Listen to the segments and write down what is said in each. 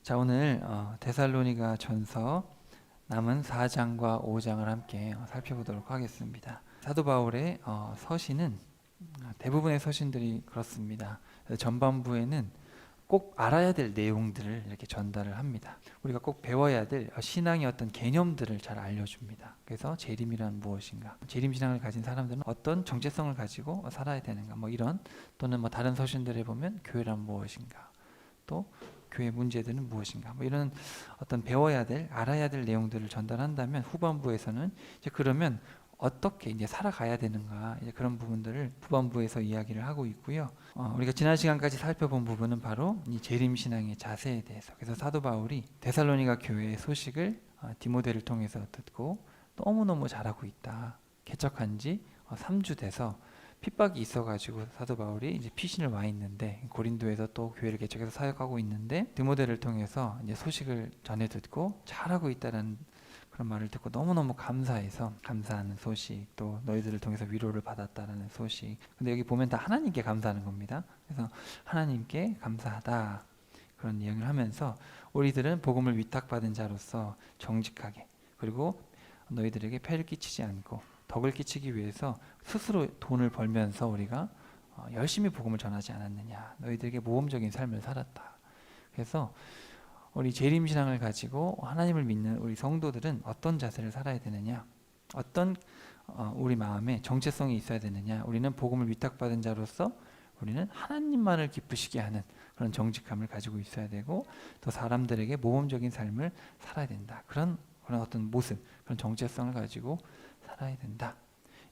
자, 오늘 데살로니가 전서 남은 4장과 5장을 함께 살펴보도록 하겠습니다. 사도 바울의 서신은 대부분의 서신들이 그렇습니다. 전반부에는 꼭 알아야 될 내용들을 이렇게 전달을 합니다. 우리가 꼭 배워야 될 신앙의 어떤 개념들을 잘 알려줍니다. 그래서 재림이란 무엇인가, 재림신앙을 가진 사람들은 어떤 정체성을 가지고 살아야 되는가, 이런, 또는 다른 서신들에 보면 교회란 무엇인가, 또 교회 문제들은 무엇인가, 이런 어떤 배워야 될, 알아야 될 내용들을 전달한다면 후반부에서는 이제 그러면 어떻게 이제 살아가야 되는가, 이제 그런 부분들을 후반부에서 이야기를 하고 있고요. 우리가 지난 시간까지 살펴본 부분은 바로 이 재림 신앙의 자세에 대해서. 그래서 사도 바울이 데살로니가 교회의 소식을 디모데를 통해서 듣고 너무너무 잘하고 있다. 개척한 지 3주 돼서 핍박이 있어가지고 사도 바울이 이제 피신을 와 있는데, 고린도에서 또 교회를 개척해서 사역하고 있는데, 디모데를 통해서 이제 소식을 전해 듣고 잘하고 있다는 그런 말을 듣고 너무너무 감사해서, 감사하는 소식, 또 너희들을 통해서 위로를 받았다라는 소식. 근데 여기 보면 다 하나님께 감사하는 겁니다. 그래서 하나님께 감사하다, 그런 이야기를 하면서 우리들은 복음을 위탁받은 자로서 정직하게, 그리고 너희들에게 폐를 끼치지 않고 덕을 끼치기 위해서 스스로 돈을 벌면서 우리가 열심히 복음을 전하지 않았느냐, 너희들에게 모험적인 삶을 살았다. 그래서 우리 재림신앙을 가지고 하나님을 믿는 우리 성도들은 어떤 자세를 살아야 되느냐, 어떤 우리 마음에 정체성이 있어야 되느냐, 우리는 복음을 위탁받은 자로서 우리는 하나님만을 기쁘시게 하는 그런 정직함을 가지고 있어야 되고, 또 사람들에게 모험적인 삶을 살아야 된다. 그런 어떤 모습, 그런 정체성을 가지고 살아야 된다.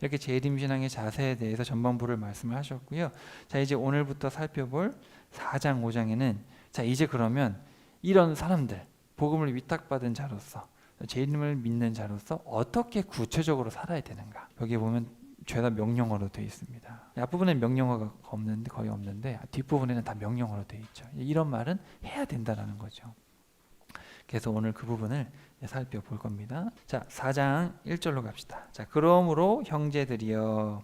이렇게 재림신앙의 자세에 대해서 전반부를 말씀을 하셨고요. 자, 이제 오늘부터 살펴볼 4장 5장에는 자, 이제 그러면 이런 사람들, 복음을 위탁받은 자로서, 재림을 믿는 자로서 어떻게 구체적으로 살아야 되는가. 여기 보면 죄다 명령어로 되어 있습니다. 앞부분엔 명령어가 거의 없는데 뒷부분에는 다 명령어로 되어 있죠. 이런 말은 해야 된다는 거죠. 그래서 오늘 그 부분을 살펴볼 겁니다. 자, 4장 1절로 갑시다. 자, 그러므로 형제들이여,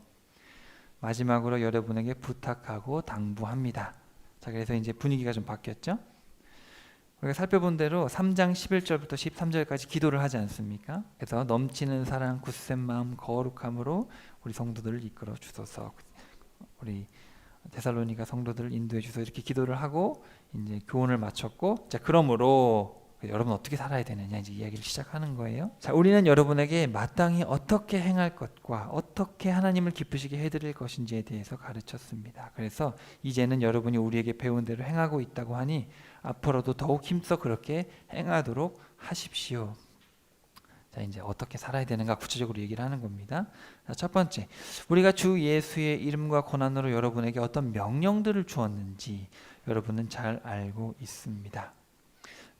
마지막으로 여러분에게 부탁하고 당부합니다. 자, 그래서 이제 분위기가 좀 바뀌었죠? 우리가 살펴본 대로 3장 11절부터 13절까지 기도를 하지 않습니까? 그래서 넘치는 사랑, 굳센 마음, 거룩함으로 우리 성도들을 이끌어 주소서. 우리 데살로니가 성도들을 인도해 주소서, 이렇게 기도를 하고 이제 교훈을 마쳤고, 자, 그러므로 여러분 어떻게 살아야 되느냐, 이제 이야기를 시작하는 거예요. 자, 우리는 여러분에게 마땅히 어떻게 행할 것과 어떻게 하나님을 기쁘시게 해드릴 것인지에 대해서 가르쳤습니다. 그래서 이제는 여러분이 우리에게 배운 대로 행하고 있다고 하니 앞으로도 더욱 힘써 그렇게 행하도록 하십시오. 자, 이제 어떻게 살아야 되는가 구체적으로 얘기를 하는 겁니다. 자, 첫 번째, 우리가 주 예수의 이름과 고난으로 여러분에게 어떤 명령들을 주었는지 여러분은 잘 알고 있습니다.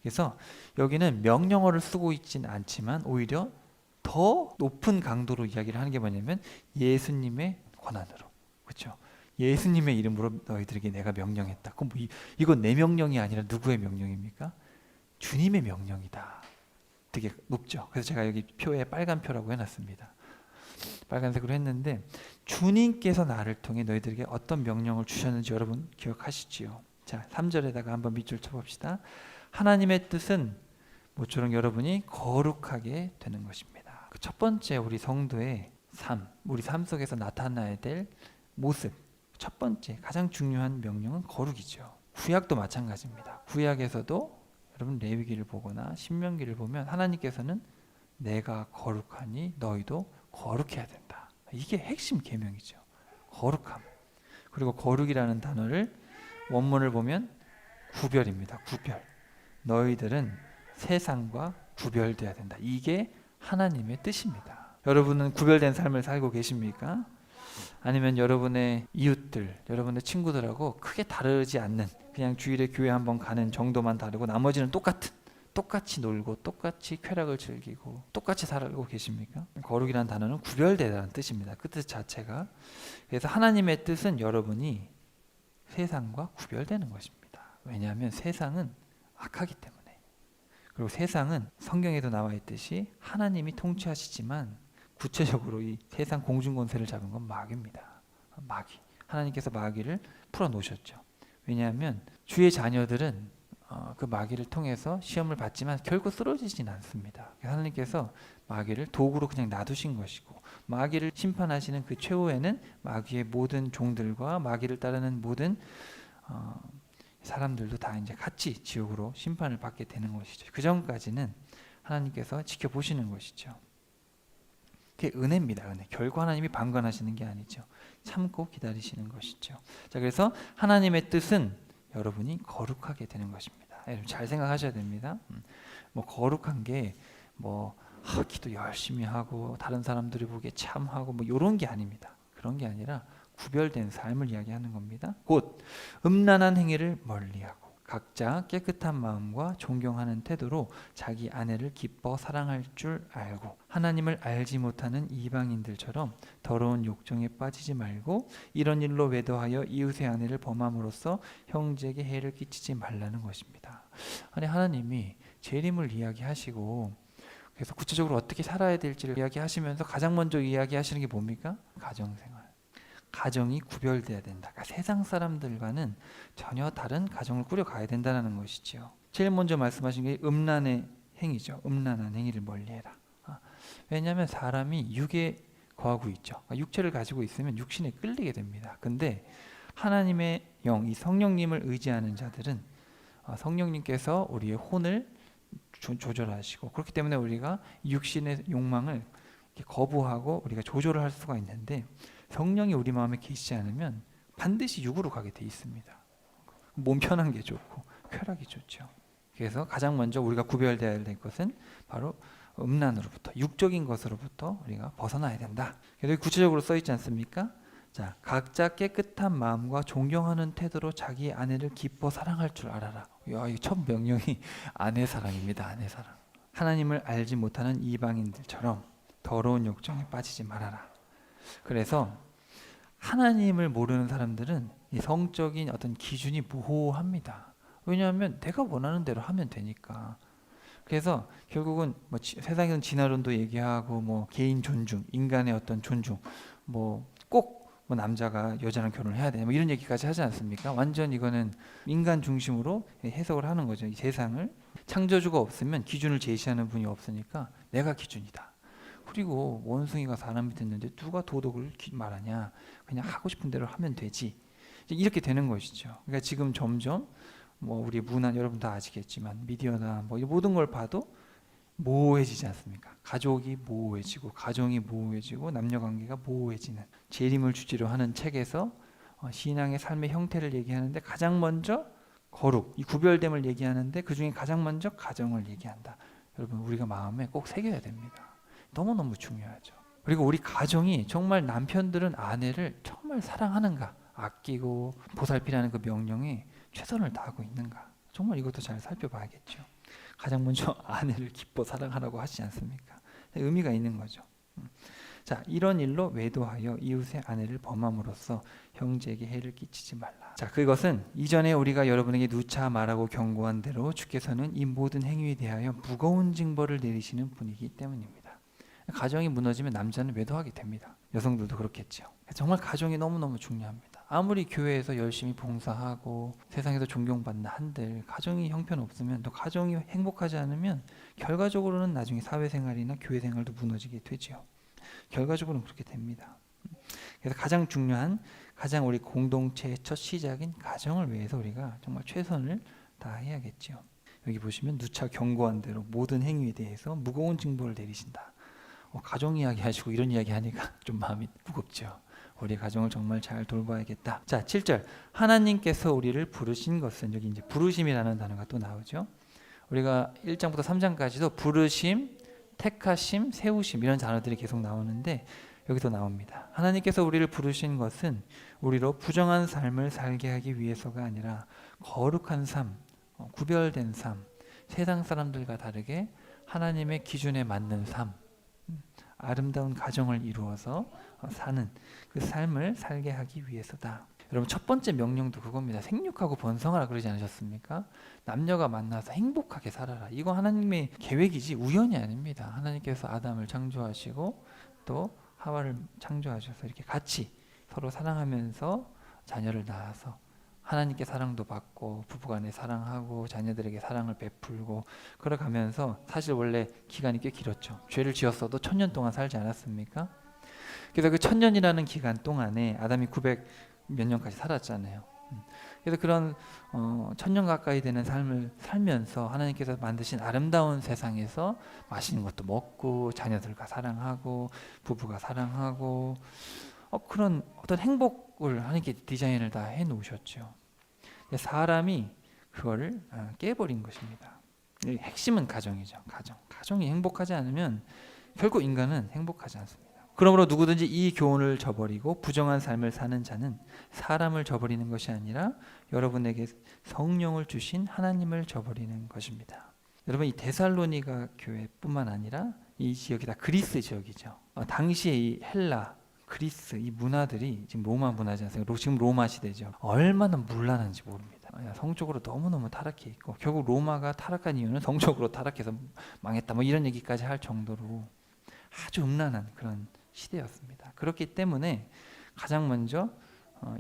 그래서 여기는 명령어를 쓰고 있진 않지만 오히려 더 높은 강도로 이야기를 하는 게 뭐냐면 예수님의 권한으로, 그렇죠? 예수님의 이름으로 너희들에게 내가 명령했다. 그럼 이건 내 명령이 아니라 누구의 명령입니까? 주님의 명령이다. 되게 높죠. 그래서 제가 여기 표에 빨간 표라고 해놨습니다. 빨간색으로 했는데, 주님께서 나를 통해 너희들에게 어떤 명령을 주셨는지 여러분 기억하시지요? 자, 3절에다가 한번 밑줄 쳐봅시다. 하나님의 뜻은 모쪼록 여러분이 거룩하게 되는 것입니다. 그 첫 번째, 우리 성도의 삶, 우리 삶 속에서 나타나야 될 모습, 첫 번째 가장 중요한 명령은 거룩이죠. 구약도 마찬가지입니다. 구약에서도 여러분 레위기를 보거나 신명기를 보면 하나님께서는 내가 거룩하니 너희도 거룩해야 된다. 이게 핵심 계명이죠. 거룩함. 그리고 거룩이라는 단어를 원문을 보면 구별입니다. 구별. 너희들은 세상과 구별되어야 된다. 이게 하나님의 뜻입니다. 여러분은 구별된 삶을 살고 계십니까? 아니면 여러분의 이웃들, 여러분의 친구들하고 크게 다르지 않는, 그냥 주일에 교회 한번 가는 정도만 다르고 나머지는 똑같이 놀고 똑같이 쾌락을 즐기고 똑같이 살고 계십니까? 거룩이라는 단어는 구별되다는 뜻입니다. 그 뜻 자체가. 그래서 하나님의 뜻은 여러분이 세상과 구별되는 것입니다. 왜냐하면 세상은 악하기 때문에. 그리고 세상은 성경에도 나와 있듯이 하나님이 통치하시지만 구체적으로 이 세상 공중권세를 잡은 건 마귀입니다. 마귀. 하나님께서 마귀를 풀어놓으셨죠. 왜냐하면 주의 자녀들은 그 마귀를 통해서 시험을 받지만 결코 쓰러지진 않습니다. 하나님께서 마귀를 도구로 그냥 놔두신 것이고, 마귀를 심판하시는 그 최후에는 마귀의 모든 종들과 마귀를 따르는 모든 사람들도 다 이제 같이 지옥으로 심판을 받게 되는 것이죠. 그 전까지는 하나님께서 지켜보시는 것이죠. 그게 은혜입니다. 은혜. 결코 하나님이 방관하시는 게 아니죠. 참고 기다리시는 것이죠. 자, 그래서 하나님의 뜻은 여러분이 거룩하게 되는 것입니다. 여러분 잘 생각하셔야 됩니다. 뭐 거룩한 게 뭐 기도 열심히 하고 다른 사람들이 보기에 참하고 뭐 이런 게 아닙니다. 그런 게 아니라 구별된 삶을 이야기하는 겁니다. 곧 음란한 행위를 멀리하고 각자 깨끗한 마음과 존경하는 태도로 자기 아내를 기뻐 사랑할 줄 알고, 하나님을 알지 못하는 이방인들처럼 더러운 욕정에 빠지지 말고 이런 일로 외도하여 이웃의 아내를 범함으로써 형제에게 해를 끼치지 말라는 것입니다. 아니, 하나님이 재림을 이야기하시고 그래서 구체적으로 어떻게 살아야 될지를 이야기하시면서 가장 먼저 이야기하시는 게 뭡니까? 가정생활. 가정이 구별돼야 된다. 그러니까 세상 사람들과는 전혀 다른 가정을 꾸려가야 된다는 것이죠. 제일 먼저 말씀하신 게 음란의 행위죠. 음란한 행위를 멀리해라. 왜냐하면 사람이 육에 거하고 있죠. 그러니까 육체를 가지고 있으면 육신에 끌리게 됩니다. 근데 하나님의 영, 이 성령님을 의지하는 자들은 성령님께서 우리의 혼을 조절하시고, 그렇기 때문에 우리가 육신의 욕망을 거부하고 우리가 조절을 할 수가 있는데, 성령이 우리 마음에 계시지 않으면 반드시 육으로 가게 돼 있습니다. 몸 편한 게 좋고 쾌락이 좋죠. 그래서 가장 먼저 우리가 구별되어야 될 것은 바로 음란으로부터, 육적인 것으로부터 우리가 벗어나야 된다. 그래서 구체적으로 써 있지 않습니까? 자, 각자 깨끗한 마음과 존경하는 태도로 자기 아내를 기뻐 사랑할 줄 알아라. 야, 이 첫 명령이 아내 사랑입니다. 아내 사랑. 하나님을 알지 못하는 이방인들처럼 더러운 욕정에 빠지지 말아라. 그래서 하나님을 모르는 사람들은 이 성적인 어떤 기준이 모호합니다. 왜냐하면 내가 원하는 대로 하면 되니까. 그래서 결국은 뭐 세상에서는 진화론도 얘기하고 뭐 개인 존중, 인간의 어떤 존중, 꼭 남자가 여자랑 결혼을 해야 되냐 뭐 이런 얘기까지 하지 않습니까? 완전 이거는 인간 중심으로 해석을 하는 거죠. 이 세상을 창조주가 없으면 기준을 제시하는 분이 없으니까 내가 기준이다. 그리고 원숭이가 사람이 됐는데 누가 도덕을 말하냐? 그냥 하고 싶은 대로 하면 되지. 이렇게 되는 것이죠. 그러니까 지금 점점 우리 문화 여러분 다 아시겠지만 미디어나 이 모든 걸 봐도 모호해지지 않습니까? 가족이 모호해지고 가정이 모호해지고 남녀관계가 모호해지는, 재림을 주제로 하는 책에서 신앙의 삶의 형태를 얘기하는데 가장 먼저 거룩, 이 구별됨을 얘기하는데 그 중에 가장 먼저 가정을 얘기한다. 여러분 우리가 마음에 꼭 새겨야 됩니다. 너무너무 중요하죠. 그리고 우리 가정이 정말 남편들은 아내를 정말 사랑하는가, 아끼고 보살피라는 그 명령에 최선을 다하고 있는가, 정말 이것도 잘 살펴봐야겠죠. 가장 먼저 아내를 기뻐 사랑하라고 하시지 않습니까? 의미가 있는 거죠. 자, 이런 일로 외도하여 이웃의 아내를 범함으로써 형제에게 해를 끼치지 말라. 자, 그것은 이전에 우리가 여러분에게 누차 말하고 경고한 대로 주께서는 이 모든 행위에 대하여 무거운 징벌을 내리시는 분이기 때문입니다. 가정이 무너지면 남자는 외도하게 됩니다. 여성들도 그렇겠죠. 정말 가정이 너무너무 중요합니다. 아무리 교회에서 열심히 봉사하고 세상에서 존경받는 한들 가정이 형편없으면, 또 가정이 행복하지 않으면 결과적으로는 나중에 사회생활이나 교회생활도 무너지게 되죠. 결과적으로는 그렇게 됩니다. 그래서 가장 중요한, 가장 우리 공동체의 첫 시작인 가정을 위해서 우리가 정말 최선을 다해야겠죠. 여기 보시면 누차 경고한 대로 모든 행위에 대해서 무거운 징벌을 내리신다. 가정 이야기 하시고 이런 이야기 하니까 좀 마음이 무겁죠. 우리 가정을 정말 잘 돌봐야겠다. 자, 7절. 하나님께서 우리를 부르신 것은, 여기 이제 부르심이라는 단어가 또 나오죠. 우리가 1장부터 3장까지도 부르심, 택하심, 세우심 이런 단어들이 계속 나오는데 여기도 나옵니다. 하나님께서 우리를 부르신 것은 우리로 부정한 삶을 살게 하기 위해서가 아니라 거룩한 삶, 구별된 삶, 세상 사람들과 다르게 하나님의 기준에 맞는 삶, 아름다운 가정을 이루어서 사는 그 삶을 살게 하기 위해서다. 여러분 첫 번째 명령도 그겁니다. 생육하고 번성하라 그러지 않으셨습니까? 남녀가 만나서 행복하게 살아라. 이거 하나님의 계획이지 우연이 아닙니다. 하나님께서 아담을 창조하시고 또 하와를 창조하셔서 이렇게 같이 서로 사랑하면서 자녀를 낳아서 하나님께 사랑도 받고 부부간에 사랑하고 자녀들에게 사랑을 베풀고 그러가면서 사실 원래 기간이 꽤 길었죠. 죄를 지었어도 1000년 동안 살지 않았습니까? 그래서 그 1000년이라는 기간 동안에 아담이 900 몇 년까지 살았잖아요. 그래서 그런 1000년 가까이 되는 삶을 살면서 하나님께서 만드신 아름다운 세상에서 맛있는 것도 먹고 자녀들과 사랑하고 부부가 사랑하고 그런 어떤 행복을 하나님께 디자인을 다 해놓으셨죠. 사람이 그거를 깨버린 것입니다. 핵심은 가정이죠. 가정이 행복하지 않으면 결국 인간은 행복하지 않습니다. 그러므로 누구든지 이 교훈을 저버리고 부정한 삶을 사는 자는 사람을 저버리는 것이 아니라 여러분에게 성령을 주신 하나님을 저버리는 것입니다. 여러분, 이 데살로니가 교회뿐만 아니라 이 지역이 다 그리스 지역이죠. 당시에 이 헬라, 그리스 이 문화들이 지금 로마 문화지 않습니까? 지금 로마 시대죠. 얼마나 문란한지 모릅니다. 성적으로 너무너무 타락해 있고 결국 로마가 타락한 이유는 성적으로 타락해서 망했다 이런 얘기까지 할 정도로 아주 음란한 그런 시대였습니다. 그렇기 때문에 가장 먼저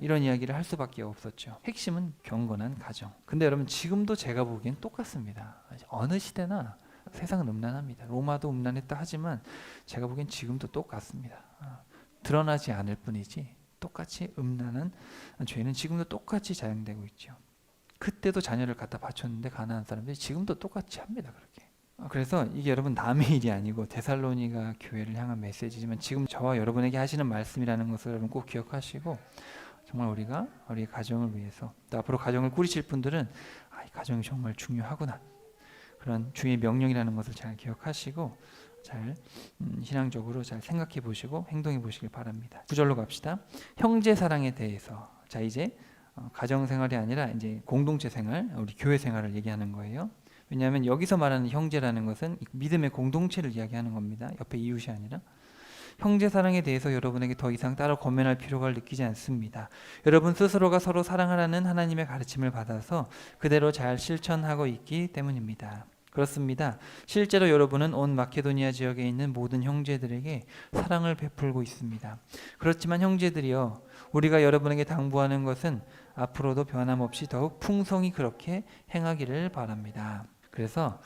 이런 이야기를 할 수밖에 없었죠. 핵심은 경건한 가정. 근데 여러분 지금도 제가 보기엔 똑같습니다. 어느 시대나 세상은 음란합니다. 로마도 음란했다 하지만 제가 보기엔 지금도 똑같습니다. 드러나지 않을 뿐이지 똑같이 음란한 죄는 지금도 똑같이 자행되고 있죠. 그때도 자녀를 갖다 바쳤는데 가난한 사람들이 지금도 똑같이 합니다. 그렇게. 그래서 이게 여러분 남의 일이 아니고 데살로니가 교회를 향한 메시지지만 지금 저와 여러분에게 하시는 말씀이라는 것을 여러분 꼭 기억하시고 정말 우리가 우리 가정을 위해서 또 앞으로 가정을 꾸리실 분들은 이 가정이 정말 중요하구나 그런 주의 명령이라는 것을 잘 기억하시고 잘 신앙적으로 잘 생각해 보시고 행동해 보시길 바랍니다. 9절로 갑시다. 형제 사랑에 대해서 자 이제 가정 생활이 아니라 이제 공동체 생활 우리 교회 생활을 얘기하는 거예요. 왜냐하면 여기서 말하는 형제라는 것은 믿음의 공동체를 이야기하는 겁니다. 옆에 이웃이 아니라. 형제 사랑에 대해서 여러분에게 더 이상 따로 권면할 필요가 느끼지 않습니다. 여러분 스스로가 서로 사랑하라는 하나님의 가르침을 받아서 그대로 잘 실천하고 있기 때문입니다. 그렇습니다. 실제로 여러분은 온 마케도니아 지역에 있는 모든 형제들에게 사랑을 베풀고 있습니다. 그렇지만 형제들이여 우리가 여러분에게 당부하는 것은 앞으로도 변함없이 더욱 풍성히 그렇게 행하기를 바랍니다. 그래서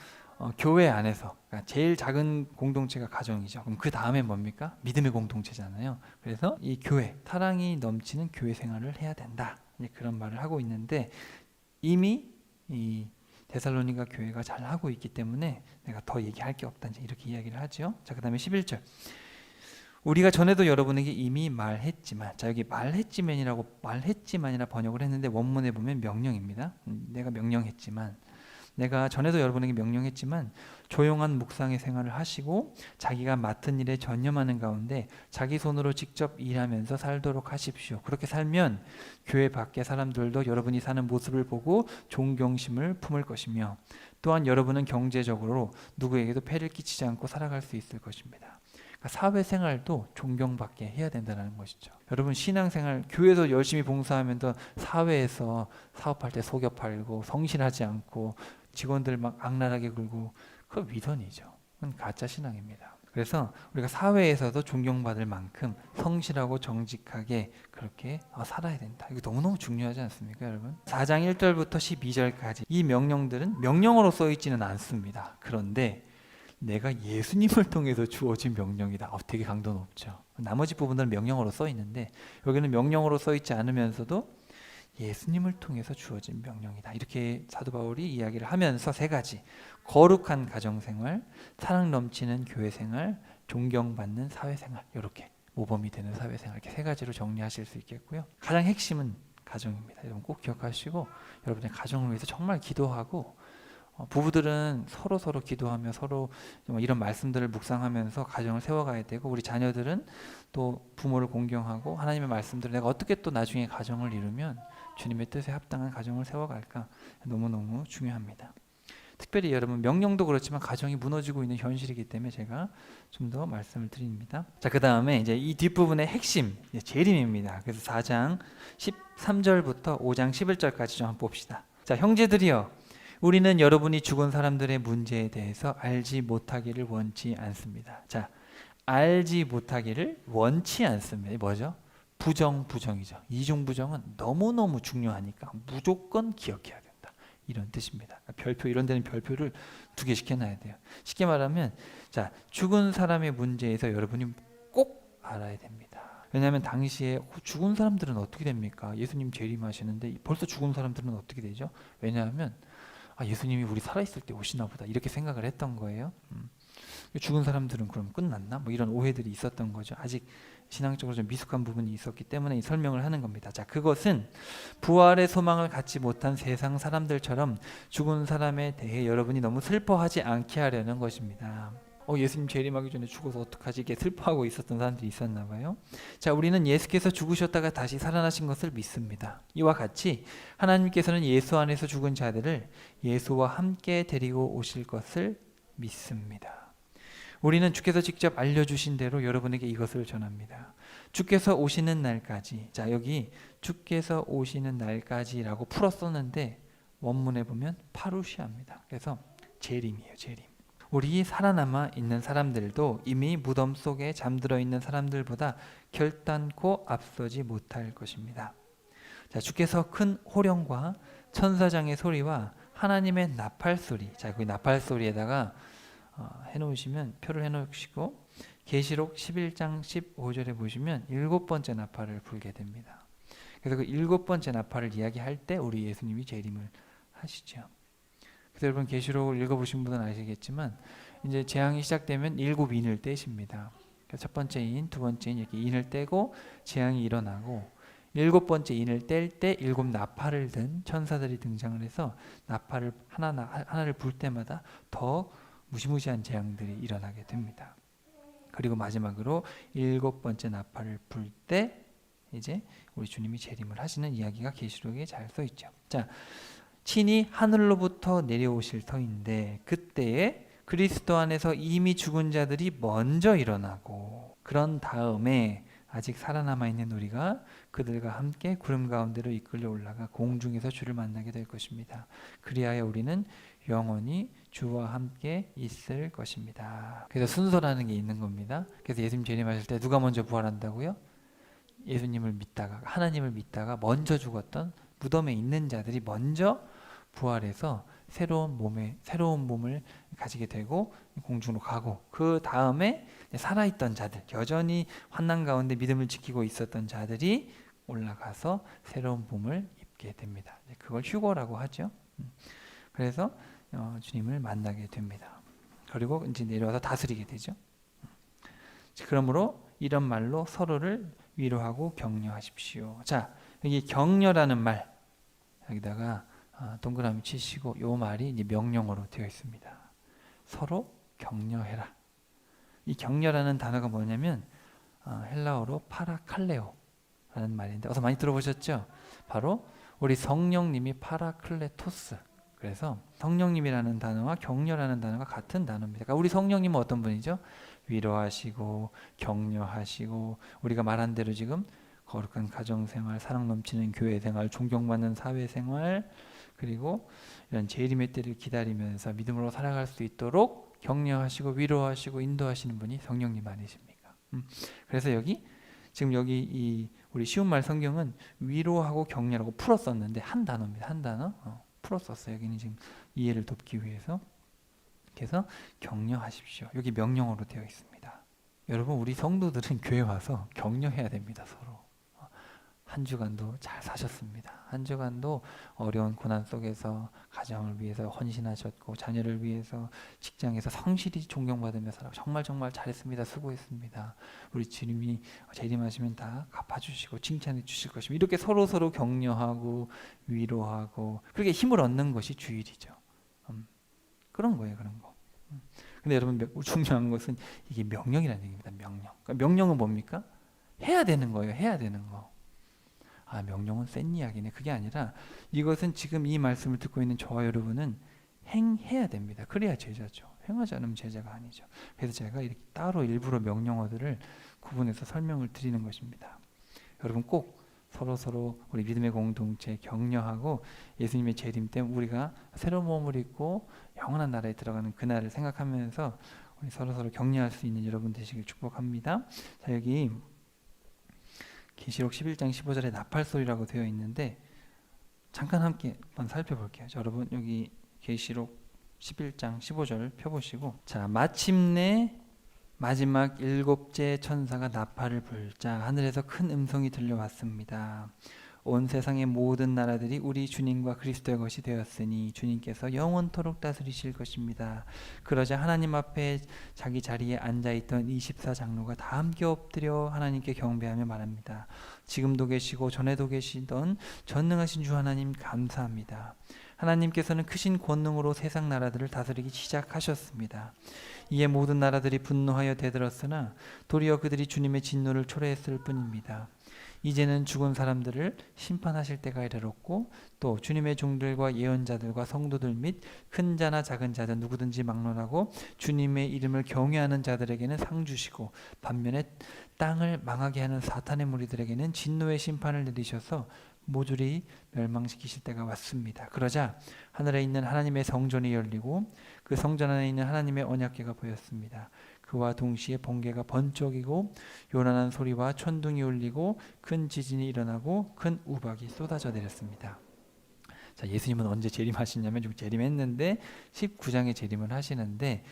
교회 안에서 그러니까 제일 작은 공동체가 가정이죠. 그럼 그 다음에 뭡니까? 믿음의 공동체잖아요. 그래서 이 교회, 사랑이 넘치는 교회 생활을 해야 된다. 그런 말을 하고 있는데 이미 이 데살로니가 교회가 잘 하고 있기 때문에 내가 더 얘기할 게 없다. 이렇게 이야기를 하죠. 자, 그다음에 11절. 우리가 전에도 여러분에게 이미 말했지만, 자 여기 말했지만이라 번역을 했는데 원문에 보면 명령입니다. 내가 명령했지만. 내가 전에도 여러분에게 명령했지만 조용한 묵상의 생활을 하시고 자기가 맡은 일에 전념하는 가운데 자기 손으로 직접 일하면서 살도록 하십시오. 그렇게 살면 교회 밖의 사람들도 여러분이 사는 모습을 보고 존경심을 품을 것이며 또한 여러분은 경제적으로 누구에게도 폐를 끼치지 않고 살아갈 수 있을 것입니다. 그러니까 사회생활도 존경받게 해야 된다는 것이죠. 여러분 신앙생활 교회에서 열심히 봉사하면서 사회에서 사업할 때 속여 팔고 성실하지 않고 직원들 막 악랄하게 굴고 그거 위선이죠. 그건 가짜 신앙입니다. 그래서 우리가 사회에서도 존경받을 만큼 성실하고 정직하게 그렇게 살아야 된다. 이거 너무너무 중요하지 않습니까, 여러분? 4장 1절부터 12절까지 이 명령들은 명령어로 써 있지는 않습니다. 그런데 내가 예수님을 통해서 주어진 명령이다. 되게 강도 높죠. 나머지 부분들은 명령어로 써 있는데 여기는 명령어로 써 있지 않으면서도 예수님을 통해서 주어진 명령이다. 이렇게 사도 바울이 이야기를 하면서 세 가지 거룩한 가정생활, 사랑 넘치는 교회생활, 존경받는 사회생활 이렇게 모범이 되는 사회생활 이렇게 세 가지로 정리하실 수 있겠고요. 가장 핵심은 가정입니다. 여러분 꼭 기억하시고 여러분의 가정을 위해서 정말 기도하고 부부들은 서로 기도하며 서로 이런 말씀들을 묵상하면서 가정을 세워가야 되고 우리 자녀들은 또 부모를 공경하고 하나님의 말씀들을 내가 어떻게 또 나중에 가정을 이루면 주님의 뜻에 합당한 가정을 세워갈까 너무너무 중요합니다. 특별히 여러분 명령도 그렇지만 가정이 무너지고 있는 현실이기 때문에 제가 좀 더 말씀을 드립니다. 자, 그 다음에 이제 이 뒷부분의 핵심 재림입니다. 그래서 4장 13절부터 5장 11절까지 좀 한번 봅시다. 자, 형제들이여 우리는 여러분이 죽은 사람들의 문제에 대해서 알지 못하기를 원치 않습니다. 자, 알지 못하기를 원치 않습니다. 뭐죠? 부정이죠. 이중 부정은 너무너무 중요하니까 무조건 기억해야 된다. 이런 뜻입니다. 별표 이런 데는 별표를 2개 시켜놔야 돼요. 쉽게 말하면 자, 죽은 사람의 문제에서 여러분이 꼭 알아야 됩니다. 왜냐하면 당시에 죽은 사람들은 어떻게 됩니까? 예수님 재림하시는데 벌써 죽은 사람들은 어떻게 되죠? 왜냐하면 예수님이 우리 살아있을 때 오시나 보다 이렇게 생각을 했던 거예요. 죽은 사람들은 그럼 끝났나? 뭐 이런 오해들이 있었던 거죠. 아직 신앙적으로 좀 미숙한 부분이 있었기 때문에 이 설명을 하는 겁니다. 자, 그것은 부활의 소망을 갖지 못한 세상 사람들처럼 죽은 사람에 대해 여러분이 너무 슬퍼하지 않게 하려는 것입니다. 예수님 재림하기 전에 죽어서 어떡하지? 이게 슬퍼하고 있었던 사람들이 있었나 봐요. 자, 우리는 예수께서 죽으셨다가 다시 살아나신 것을 믿습니다. 이와 같이 하나님께서는 예수 안에서 죽은 자들을 예수와 함께 데리고 오실 것을 믿습니다. 우리는 주께서 직접 알려주신 대로 여러분에게 이것을 전합니다. 주께서 오시는 날까지, 자, 여기 주께서 오시는 날까지라고 풀었었는데 원문에 보면 파루시아입니다. 그래서 재림이에요. 재림. 우리 살아남아 있는 사람들도 이미 무덤 속에 잠들어 있는 사람들보다 결단코 앞서지 못할 것입니다. 자, 주께서 큰 호령과 천사장의 소리와 하나님의 나팔 소리. 자, 그 나팔 소리에다가 해놓으시면 표를 해놓으시고 계시록 11장 15절에 보시면 7번째 나팔을 불게 됩니다. 그래서 그 7번째 나팔을 이야기할 때 우리 예수님이 재림을 하시죠. 그래서 여러분 계시록을 읽어보신 분은 아시겠지만 이제 재앙이 시작되면 7인을 떼십니다. 첫 번째 인, 두 번째 인 이렇게 인을 떼고 재앙이 일어나고 7번째 인을 뗄 때 7 나팔을 든 천사들이 등장을 해서 나팔을 하나를 불 때마다 더 무시무시한 재앙들이 일어나게 됩니다. 그리고 마지막으로 7번째 나팔을 불 때 이제 우리 주님이 재림을 하시는 이야기가 계시록에 잘 써 있죠. 자, 친히 하늘로부터 내려오실 터인데 그때에 그리스도 안에서 이미 죽은 자들이 먼저 일어나고 그런 다음에 아직 살아남아 있는 우리가 그들과 함께 구름 가운데로 이끌려 올라가 공중에서 주를 만나게 될 것입니다. 그리하여 우리는 영원히 주와 함께 있을 것입니다. 그래서 순서라는 게 있는 겁니다. 그래서 예수님 재림하실 때 누가 먼저 부활한다고요? 예수님을 믿다가 하나님을 믿다가 먼저 죽었던 무덤에 있는 자들이 먼저 부활해서 새로운 몸을 가지게 되고 공중으로 가고 그 다음에 살아있던 자들, 여전히 환난 가운데 믿음을 지키고 있었던 자들이 올라가서 새로운 몸을 입게 됩니다. 그걸 휴거라고 하죠. 그래서 주님을 만나게 됩니다. 그리고 이제 내려와서 다스리게 되죠. 그러므로 이런 말로 서로를 위로하고 격려하십시오. 자, 여기 격려라는 말 여기다가 동그라미 치시고 이 말이 이제 명령어로 되어 있습니다. 서로 격려해라. 이 격려라는 단어가 뭐냐면 헬라어로 파라칼레오라는 말인데 어서 많이 들어보셨죠? 바로 우리 성령님이 파라클레토스. 그래서 성령님이라는 단어와 격려라는 단어가 같은 단어입니다. 그러니까 우리 성령님은 어떤 분이죠? 위로하시고 격려하시고 우리가 말한 대로 지금 거룩한 가정생활, 사랑 넘치는 교회생활, 존경받는 사회생활 그리고 이런 재림의 때를 기다리면서 믿음으로 살아갈 수 있도록 격려하시고 위로하시고 인도하시는 분이 성령님 아니십니까? 그래서 지금 여기 이 우리 쉬운 말 성경은 위로하고 격려라고 풀었었는데 한 단어입니다. 한 단어 풀었었어요. 여기는 지금 이해를 돕기 위해서. 그래서 격려하십시오. 여기 명령어로 되어 있습니다. 여러분 우리 성도들은 교회 와서 격려해야 됩니다. 서로. 한 주간도 잘 사셨습니다. 한 주간도 어려운 고난 속에서 가정을 위해서 헌신하셨고 자녀를 위해서 직장에서 성실히 존경받으며 살아 정말 잘했습니다. 수고했습니다. 우리 주님이 재림하시면 다 갚아주시고 칭찬해 주실 것입니다. 이렇게 서로 격려하고 위로하고 그렇게 힘을 얻는 것이 주일이죠. 그런 거예요. 그런 거. 근데 여러분 중요한 것은 이게 명령이라는 얘기입니다. 명령. 그러니까 명령은 뭡니까? 해야 되는 거예요. 해야 되는 거. 명령은 센 이야기네. 그게 아니라 이것은 지금 이 말씀을 듣고 있는 저와 여러분은 행해야 됩니다. 그래야 제자죠. 행하지 않으면 제자가 아니죠. 그래서 제가 이렇게 따로 일부러 명령어들을 구분해서 설명을 드리는 것입니다. 여러분 꼭 서로 우리 믿음의 공동체 격려하고 예수님의 재림 때문에 우리가 새로운 몸을 입고 영원한 나라에 들어가는 그날을 생각하면서 우리 서로 격려할 수 있는 여러분 되시길 축복합니다. 자, 여기 계시록 11장 15절에 나팔 소리라고 되어 있는데 잠깐 함께 한번 살펴볼게요. 자, 여러분 여기 계시록 11장 15절 펴보시고, 자, 마침내 마지막 일곱째 천사가 나팔을 불자 하늘에서 큰 음성이 들려왔습니다. 온 세상의 모든 나라들이 우리 주님과 그리스도의 것이 되었으니 주님께서 영원토록 다스리실 것입니다. 그러자 하나님 앞에 자기 자리에 앉아있던 24장로가 다 함께 엎드려 하나님께 경배하며 말합니다. 지금도 계시고 전에도 계시던 전능하신 주 하나님 감사합니다. 하나님께서는 크신 권능으로 세상 나라들을 다스리기 시작하셨습니다. 이에 모든 나라들이 분노하여 대들었으나 도리어 그들이 주님의 진노를 초래했을 뿐입니다. 이제는 죽은 사람들을 심판하실 때가 이르렀고 또 주님의 종들과 예언자들과 성도들 및 큰 자나 작은 자든 누구든지 막론하고 주님의 이름을 경외하는 자들에게는 상 주시고 반면에 땅을 망하게 하는 사탄의 무리들에게는 진노의 심판을 내리셔서 모조리 멸망시키실 때가 왔습니다. 그러자 하늘에 있는 하나님의 성전이 열리고 그 성전 안에 있는 하나님의 언약궤가 보였습니다. 그와 동시에 번개가 번쩍이고 요란한 소리와 천둥이 울리고 큰 지진이 일어나고 큰 우박이 쏟아져 내렸습니다. 자, 예수님은 언제 재림하시냐면 좀 재림했는데 19장에 재림을 하시는데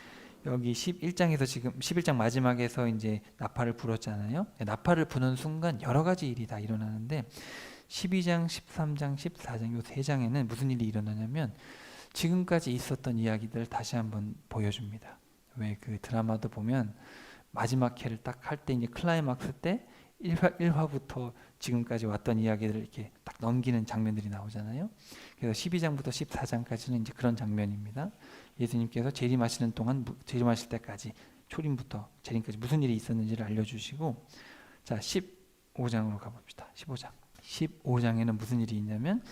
여기 11장에서 지금 11장 마지막에서 이제 나팔을 불었잖아요. 나팔을 부는 순간 여러 가지 일이 다 일어나는데 12장, 13장, 14장 요 세 장에는 무슨 일이 일어나냐면 지금까지 있었던 이야기들을 다시 한번 보여줍니다. 왜 그 드라마도 보면 마지막 회를 딱 할 때 이제 클라이막스 때 1화부터 지금까지 왔던 이야기들을 이렇게 딱 넘기는 장면들이 나오잖아요. 그래서 12장부터 14장까지는 이제 그런 장면입니다. 예수님께서 재림하시는 동안 재림하실 때까지 초림부터 재림까지 무슨 일이 있었는지를 알려주시고, 자 15장으로 가봅시다. 15장에는 무슨 일이 있냐면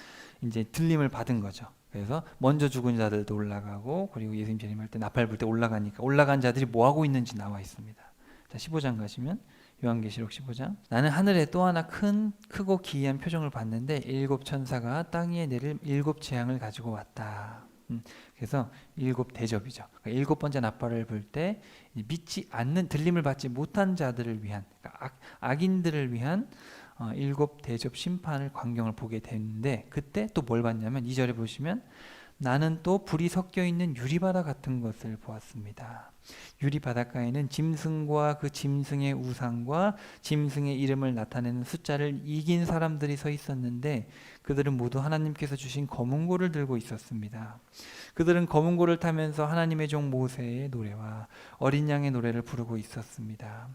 이제 들림을 받은 거죠. 그래서 먼저 죽은 자들도 올라가고 그리고 예수님 재림할 때 나팔 불 때 올라가니까 올라간 자들이 뭐 하고 있는지 나와 있습니다. 자 15장 가시면 요한계시록 15장, 나는 하늘에 또 하나 크고 기이한 표정을 봤는데 일곱 천사가 땅 위에 내릴 일곱 재앙을 가지고 왔다. 그래서 일곱 대접이죠. 그러니까 일곱 번째 나팔을 불 때 믿지 않는, 들림을 받지 못한 자들을 위한, 그러니까 악인들을 위한 일곱 대접 심판을 광경을 보게 되는데, 그때 또 뭘 봤냐면 2절에 보시면 나는 또 불이 섞여 있는 유리바다 같은 것을 보았습니다. 유리바닷가에는 짐승과 그 짐승의 우상과 짐승의 이름을 나타내는 숫자를 이긴 사람들이 서 있었는데 그들은 모두 하나님께서 주신 검은고를 들고 있었습니다. 그들은 검은고를 타면서 하나님의 종 모세의 노래와 어린 양의 노래를 부르고 있었습니다.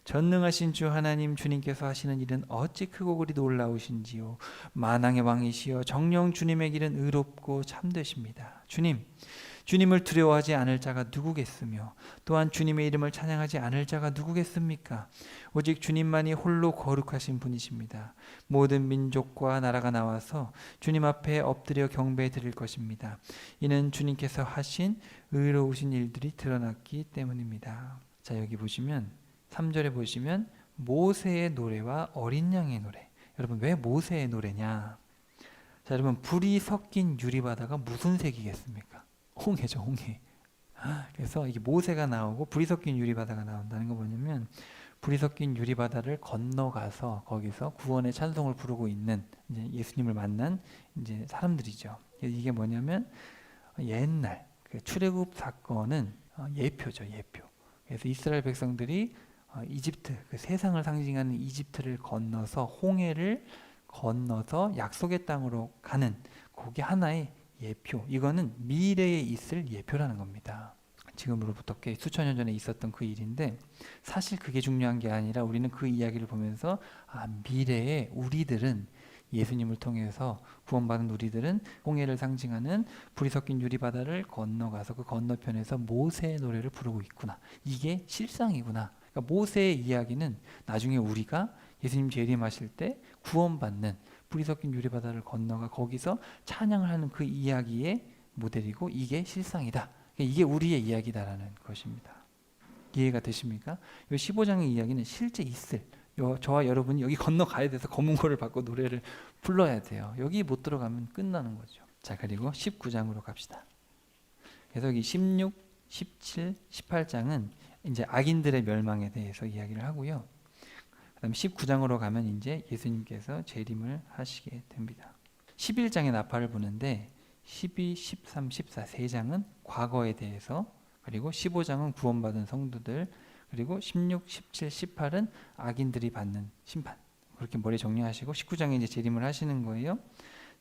전능하신 주 하나님 주님께서 하시는 일은 어찌 크고 그리 놀라우신지요. 만왕의 왕이시여 정령 주님의 길은 의롭고 참되십니다. 주님을 두려워하지 않을 자가 누구겠으며 또한 주님의 이름을 찬양하지 않을 자가 누구겠습니까? 오직 주님만이 홀로 거룩하신 분이십니다. 모든 민족과 나라가 나와서 주님 앞에 엎드려 경배해 드릴 것입니다. 이는 주님께서 하신 의로우신 일들이 드러났기 때문입니다. 자, 여기 보시면 3절에 보시면 모세의 노래와 어린 양의 노래. 여러분 왜 모세의 노래냐? 자, 여러분 불이 섞인 유리바다가 무슨 색이겠습니까? 홍해죠, 홍해. 그래서 이게 모세가 나오고 불이 섞인 유리바다가 나온다는 거 뭐냐면 불이 섞인 유리바다를 건너가서 거기서 구원의 찬송을 부르고 있는 이제 예수님을 만난 이제 사람들이죠. 이게 뭐냐면 옛날 그 출애굽 사건은 예표죠, 예표. 그래서 이스라엘 백성들이 이집트, 그 세상을 상징하는 이집트를 건너서 홍해를 건너서 약속의 땅으로 가는 그게 하나의 예표. 이거는 미래에 있을 예표라는 겁니다. 지금으로부터 꽤 수천 년 전에 있었던 그 일인데 사실 그게 중요한 게 아니라 우리는 그 이야기를 보면서 미래에 우리들은 예수님을 통해서 구원받은 우리들은 홍해를 상징하는 불이 섞인 유리바다를 건너가서 그 건너편에서 모세의 노래를 부르고 있구나. 이게 실상이구나. 그러니까 모세의 이야기는 나중에 우리가 예수님 재림하실 때 구원받는 불이 섞인 유리바다를 건너가 거기서 찬양을 하는 그 이야기의 모델이고 이게 실상이다. 이게 우리의 이야기다라는 것입니다. 이해가 되십니까? 이 15장의 이야기는 실제 있을, 저와 여러분이 여기 건너가야 돼서 검은고를 받고 노래를 불러야 돼요. 여기 못 들어가면 끝나는 거죠. 자, 그리고 19장으로 갑시다. 그래서 여기 16, 17, 18장은 이제 악인들의 멸망에 대해서 이야기를 하고요. 그다음 19장으로 가면 이제 예수님께서 재림을 하시게 됩니다. 11장의 나팔을 부는데 12, 13, 14 세 장은 과거에 대해서, 그리고 15장은 구원받은 성도들, 그리고 16, 17, 18은 악인들이 받는 심판. 그렇게 머리 정리하시고 19장에 이제 재림을 하시는 거예요.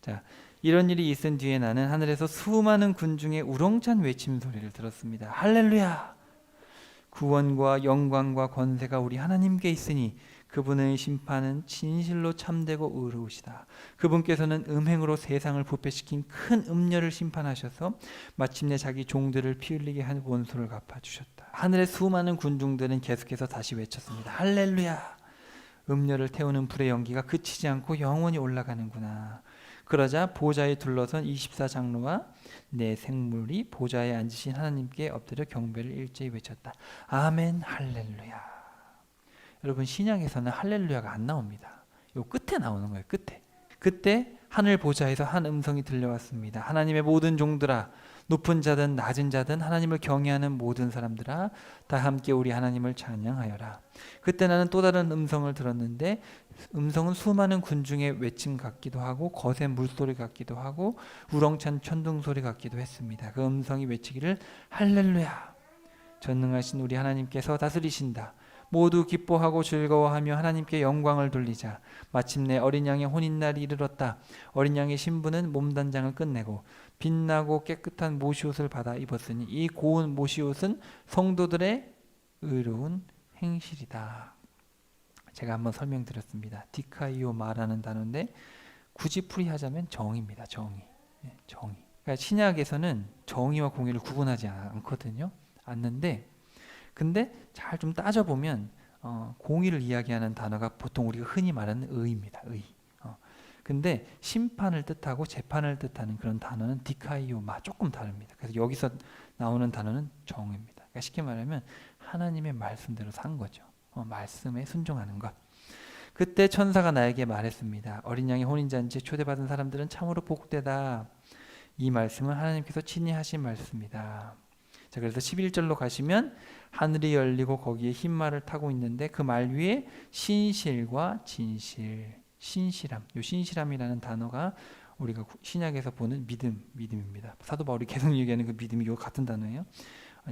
자, 이런 일이 있은 뒤에 나는 하늘에서 수많은 군중의 우렁찬 외침 소리를 들었습니다. 할렐루야! 구원과 영광과 권세가 우리 하나님께 있으니 그분의 심판은 진실로 참되고 의로우시다. 그분께서는 음행으로 세상을 부패시킨 큰 음녀를 심판하셔서 마침내 자기 종들을 피 흘리게 한 원수를 갚아주셨다. 하늘의 수많은 군중들은 계속해서 다시 외쳤습니다. 할렐루야! 음녀를 태우는 불의 연기가 그치지 않고 영원히 올라가는구나. 그러자 보좌에 둘러선 24장로와 네 생물이 보좌에 앉으신 하나님께 엎드려 경배를 일제히 외쳤다. 아멘 할렐루야. 여러분, 신약에서는 할렐루야가 안 나옵니다. 요 끝에 나오는 거예요. 끝에. 그때 하늘 보좌에서 한 음성이 들려왔습니다. 하나님의 모든 종들아, 높은 자든 낮은 자든 하나님을 경외하는 모든 사람들아, 다 함께 우리 하나님을 찬양하여라. 그때 나는 또 다른 음성을 들었는데 음성은 수많은 군중의 외침 같기도 하고 거센 물소리 같기도 하고 우렁찬 천둥 소리 같기도 했습니다. 그 음성이 외치기를 할렐루야! 전능하신 우리 하나님께서 다스리신다. 모두 기뻐하고 즐거워하며 하나님께 영광을 돌리자. 마침내 어린 양의 혼인날이 이르렀다. 어린 양의 신부는 몸단장을 끝내고 빛나고 깨끗한 모시옷을 받아 입었으니 이 고운 모시옷은 성도들의 의로운 행실이다. 제가 한번 설명드렸습니다. 디카이오마라는 단어인데 굳이 풀이하자면 정의입니다. 정의. 정의. 그러니까 신약에서는 정의와 공의를 구분하지 않거든요. 않는데 근데 잘 좀 따져보면 공의를 이야기하는 단어가 보통 우리가 흔히 말하는 의입니다. 의. 근데 심판을 뜻하고 재판을 뜻하는 그런 단어는 디카이오마, 조금 다릅니다. 그래서 여기서 나오는 단어는 정의입니다. 그러니까 쉽게 말하면 하나님의 말씀대로 산 거죠. 말씀에 순종하는 것. 그때 천사가 나에게 말했습니다. 어린 양의 혼인잔치에 초대받은 사람들은 참으로 복되다. 이 말씀은 하나님께서 친히 하신 말씀이다. 자, 그래서 11절로 가시면 하늘이 열리고 거기에 흰 말을 타고 있는데 그 말 위에 신실과 진실, 신실함. 이 신실함이라는 단어가 우리가 신약에서 보는 믿음입니다. 사도 바울이 계속 얘기하는 그 믿음이 이 같은 단어예요.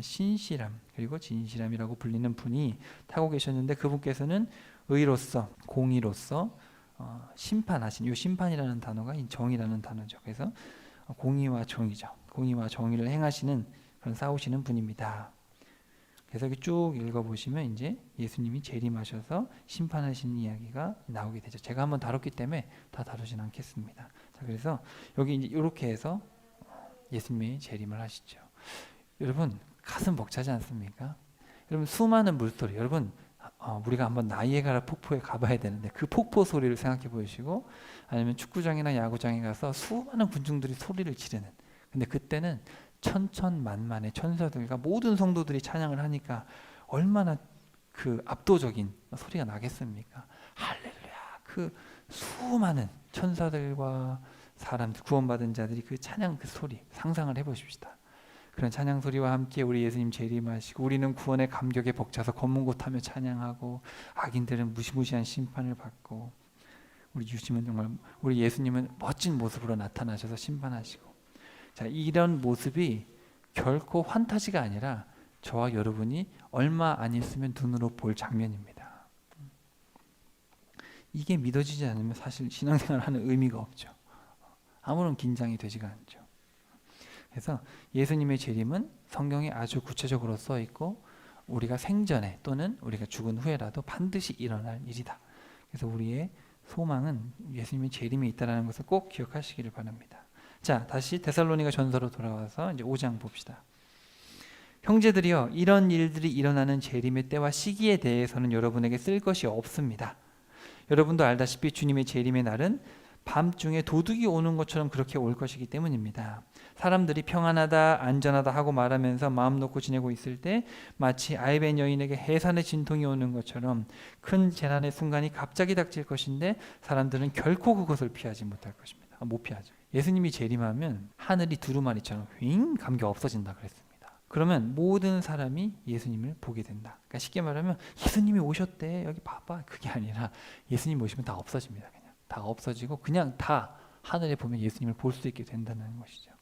신실함 그리고 진실함이라고 불리는 분이 타고 계셨는데 그분께서는 의로서 공의로서 심판하신, 이 심판이라는 단어가 정의라는 단어죠. 그래서 공의와 정의죠. 공의와 정의를 행하시는 그런 싸우시는 분입니다. 그래서 이렇게 쭉 읽어보시면 이제 예수님이 재림하셔서 심판하시는 이야기가 나오게 되죠. 제가 한번 다뤘기 때문에 다 다루진 않겠습니다. 자, 그래서 여기 이제 이렇게 해서 예수님이 재림을 하시죠. 여러분, 가슴 벅차지 않습니까? 여러분, 수많은 물소리, 여러분 우리가 한번 나이아가라 폭포에 가봐야 되는데 그 폭포 소리를 생각해 보시고, 아니면 축구장이나 야구장에 가서 수많은 군중들이 소리를 지르는, 근데 그때는 천천만만의 천사들과 모든 성도들이 찬양을 하니까 얼마나 그 압도적인 소리가 나겠습니까? 할렐루야! 그 수많은 천사들과 사람들, 구원받은 자들이 그 찬양, 그 소리 상상을 해보십시다. 그런 찬양 소리와 함께 우리 예수님 재림하시고 우리는 구원의 감격에 벅차서 검은 옷 하며 찬양하고 악인들은 무시무시한 심판을 받고 우리 예수님은 멋진 모습으로 나타나셔서 심판하시고, 자, 이런 모습이 결코 환타지가 아니라 저와 여러분이 얼마 안 있으면 눈으로 볼 장면입니다. 이게 믿어지지 않으면 사실 신앙생활 하는 의미가 없죠. 아무런 긴장이 되지가 않죠. 그래서 예수님의 재림은 성경에 아주 구체적으로 써 있고 우리가 생전에 또는 우리가 죽은 후에라도 반드시 일어날 일이다. 그래서 우리의 소망은 예수님의 재림에 있다는 것을 꼭 기억하시기를 바랍니다. 자, 다시 데살로니가 전서로 돌아와서 이제 5장 봅시다. 형제들이여, 이런 일들이 일어나는 재림의 때와 시기에 대해서는 여러분에게 쓸 것이 없습니다. 여러분도 알다시피 주님의 재림의 날은 밤중에 도둑이 오는 것처럼 그렇게 올 것이기 때문입니다. 사람들이 평안하다, 안전하다 하고 말하면서 마음 놓고 지내고 있을 때 마치 아이벤 여인에게 해산의 진통이 오는 것처럼 큰 재난의 순간이 갑자기 닥칠 것인데 사람들은 결코 그것을 피하지 못할 것입니다. 못 피하죠. 예수님이 재림하면 하늘이 두루마리처럼 윙 감겨 없어진다 그랬습니다. 그러면 모든 사람이 예수님을 보게 된다. 그러니까 쉽게 말하면 예수님이 오셨대. 여기 봐봐. 그게 아니라 예수님 오시면 다 없어집니다. 그냥 다 없어지고 그냥 다 하늘에 보면 예수님을 볼 수 있게 된다는 것이죠.